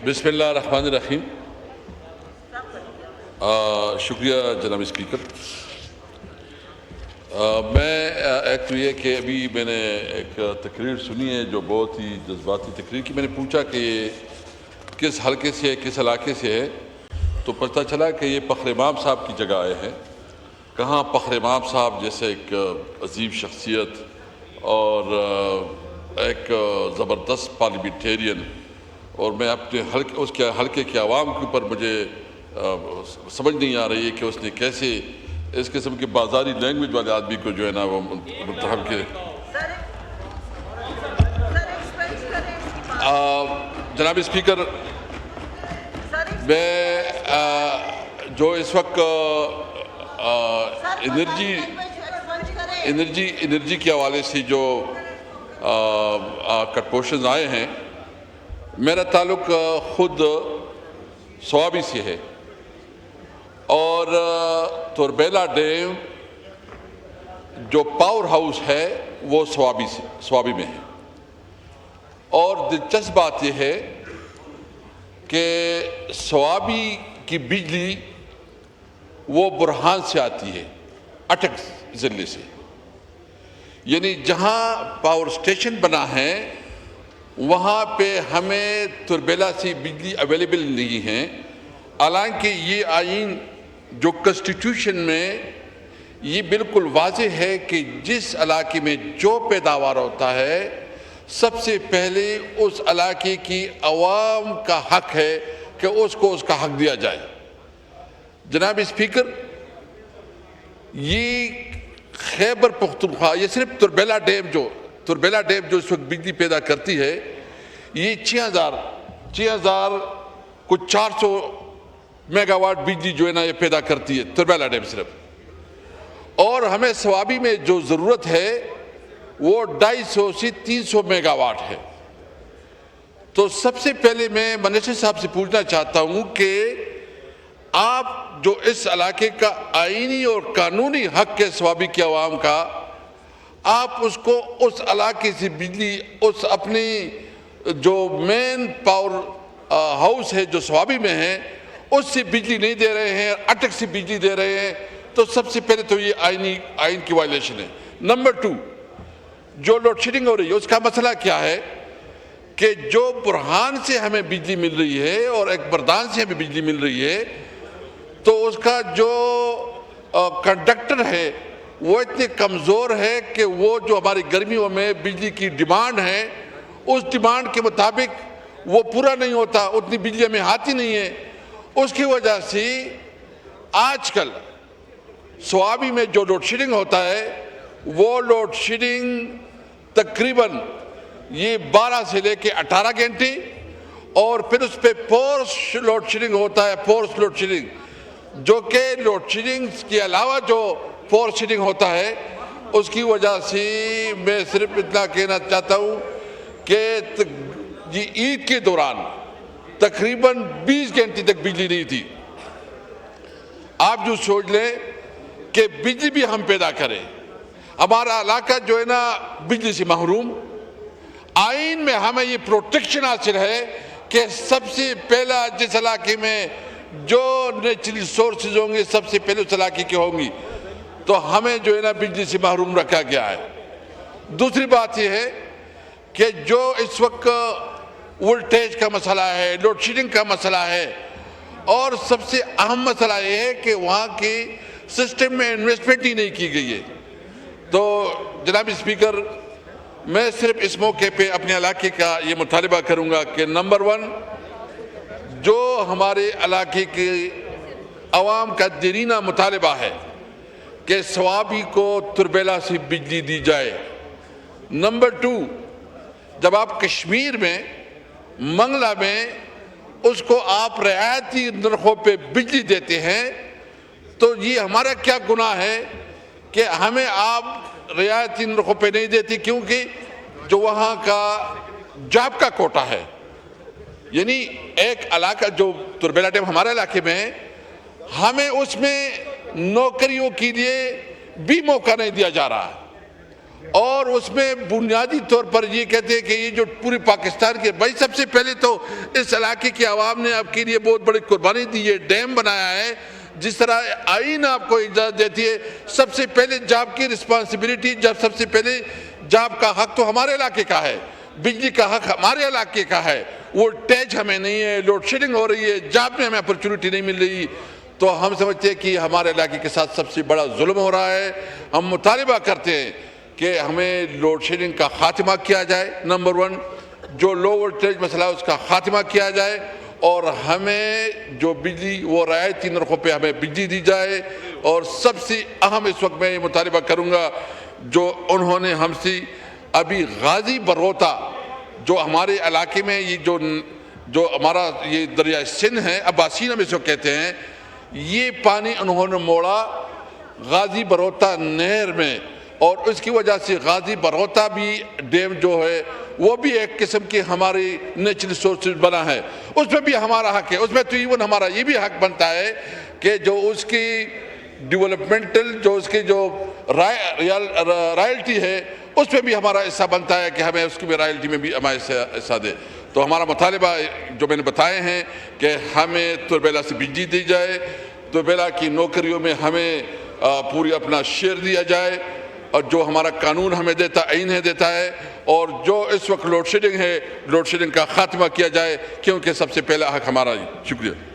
बिस्मिल्लाहिर्रहमानिर्रहीम। शुक्रिया जनाब स्पीकर। मैं एक तो ये कि अभी मैंने एक तकरीर सुनी है जो बहुत ही जज्बाती तकरीर की। मैंने पूछा कि ये किस हलके से है, किस इलाके से है, तो पता चला कि ये फ़ख्र इमाम साहब की जगह आए हैं। कहाँ फ़ख्र इमाम साहब जैसे एक अजीब शख्सियत और एक ज़बरदस्त पार्लियामेंटेरियन, और मैं अपने उसके हलके के आवाम के ऊपर मुझे समझ नहीं आ रही है कि उसने कैसे इस किस्म के बाजारी लैंग्वेज वाले आदमी को जो है ना वो मुतहम के। जनाब स्पीकर, मैं जो इस वक्त एनर्जी के हवाले से जो कटपोशन आए हैं, मेरा ताल्लुक खुद स्वाबी से है और तुरबेला डैम जो पावर हाउस है वो स्वाबी में है। और दिलचस्प बात यह है कि स्वाबी की बिजली वो बुरहान से आती है, अटक ज़िले से, यानी जहाँ पावर स्टेशन बना है वहाँ पे हमें तुरबेला से बिजली अवेलेबल नहीं है। हालांकि ये आइन जो कॉन्स्टिट्यूशन में ये बिल्कुल वाज़ेह है कि जिस इलाके में जो पैदावार होता है सबसे पहले उस इलाके की अवाम का हक है कि उसको उसका हक दिया जाए। जनाब स्पीकर, ये खैबर पख्तूनख्वा, ये सिर्फ तुरबेला डैम जो इस वक्त बिजली पैदा करती है, ये 6,000 कुछ 400 मेगावाट बिजली जो है ना ये पैदा करती है तुरबेला डैम सिर्फ। और हमें स्वाबी में जो ज़रूरत है वो 250 से 300 मेगावाट है। तो सबसे पहले मैं मिनिस्टर साहब से पूछना चाहता हूँ कि आप जो इस इलाके का आईनी और कानूनी हक है स्वाबी के अवाम का, आप उसको उस इलाके से बिजली उस अपनी जो मेन पावर हाउस है जो स्वाबी में है उससे बिजली नहीं दे रहे हैं, अटक से बिजली दे रहे हैं, तो सबसे पहले तो ये आइन की वायलेशन है। नंबर 2, जो लोड शेडिंग हो रही है उसका मसला क्या है कि जो बुरहान से हमें बिजली मिल रही है और एक बरदान से हमें बिजली मिल रही है, तो उसका जो कंडक्टर है वो इतने कमज़ोर है कि वो जो हमारी गर्मियों में बिजली की डिमांड है उस डिमांड के मुताबिक वो पूरा नहीं होता, उतनी बिजली हमें आती नहीं है। उसकी वजह से आजकल स्वाबी में जो लोड शेडिंग होता है वो लोड शेडिंग तकरीबन ये 12 से लेके 18 घंटे, और फिर उस पर फोर्स लोड शेडिंग होता है, फोर्स लोड शेडिंग, जो कि लोड शेडिंग के अलावा जो फोर्स शेडिंग होता है उसकी वजह से मैं सिर्फ इतना कहना चाहता हूँ कि ये ईद के दौरान तकरीबन 20 घंटे तक बिजली नहीं थी। आप जो सोच लें कि बिजली भी हम पैदा करें, हमारा इलाका जो है ना बिजली से महरूम। आइन में हमें ये प्रोटेक्शन हासिल है कि सबसे पहला जिस इलाके में जो नेचुरल सोर्सेज होंगे सबसे पहले उस इलाके के होंगी, तो हमें जो है ना बिजली से महरूम रखा गया है। दूसरी बात यह है कि जो इस वक्त वोल्टेज का मसला है, लोड शेडिंग का मसला है, और सबसे अहम मसला यह है कि वहाँ के सिस्टम में इन्वेस्टमेंट ही नहीं की गई है। तो जनाब स्पीकर, मैं सिर्फ इस मौके पे अपने इलाके का ये मुतालबा करूँगा कि नंबर 1, जो हमारे इलाके के अवाम का देरीना मुतालबा है कि स्वाबी को तुरबेला से बिजली दी जाए। नंबर 2, जब आप कश्मीर में मंगला में उसको आप रियायती नरखों पे बिजली देते हैं, तो ये हमारा क्या गुनाह है कि हमें आप रियायती नरखों पे नहीं देती, क्योंकि जो वहाँ का जॉब का कोटा है, यानी एक इलाका जो तुरबेला डैम हमारे इलाके में है, हमें उसमें नौकरियों के लिए भी मौका नहीं दिया जा रहा है। और उसमें बुनियादी तौर पर ये कहते हैं कि ये जो पूरे पाकिस्तान के भाई, सबसे पहले तो इस इलाके की आवाम ने आपके लिए बहुत बड़ी कुर्बानी दी है, डैम बनाया है, जिस तरह आईन आपको इजाज़त देती है। सबसे पहले जॉब की रिस्पांसिबिलिटी, जब सबसे पहले जॉब का हक तो हमारे इलाके का है, बिजली का हक हमारे इलाके का है, वो टैक्स हमें नहीं है, लोड शेडिंग हो रही है, जॉब में हमें अपॉर्चुनिटी नहीं मिल रही, तो हम समझते हैं कि हमारे इलाके के साथ सबसे बड़ा जुल्म हो रहा है। हम मुतालिबा करते हैं कि हमें लोड शेडिंग का खात्मा किया जाए, नंबर 1, जो लो वोल्टेज मसला है उसका खात्मा किया जाए, और हमें जो बिजली वो रियायती नरखों पे हमें बिजली दी जाए। और सबसे अहम इस वक्त मैं ये मुतालिबा करूँगा, जो उन्होंने हमसे अभी गाजी बरोता, जो हमारे इलाके में ये जो हमारा ये दरिया सिंध है, अब्बासीन हम इसको कहते हैं, ये पानी उन्होंने मोड़ा गाजी बरोता नहर में, और उसकी वजह से गाजी बरोता भी डैम जो है वो भी एक किस्म की हमारी नेचुरल रिसोर्सेज बना है, उसमें भी हमारा हक है। उसमें तो इवन हमारा ये भी हक बनता है कि जो उसकी डेवलपमेंटल, जो उसकी जो रॉयल्टी है, उसमें भी हमारा हिस्सा बनता है कि हमें उसकी भी रॉयल्टी में भी हमारा हिस्सा दे। तो हमारा मुतालिबा जो मैंने बताए हैं कि हमें तुरबेला से बिजली दी जाए, तुरबेला की नौकरियों में हमें पूरी अपना शेयर दिया जाए, और जो हमारा कानून हमें देता, आईन है देता है, और जो इस वक्त लोड शेडिंग है, लोड शेडिंग का खात्मा किया जाए, क्योंकि सबसे पहला हक हमारा ही। शुक्रिया।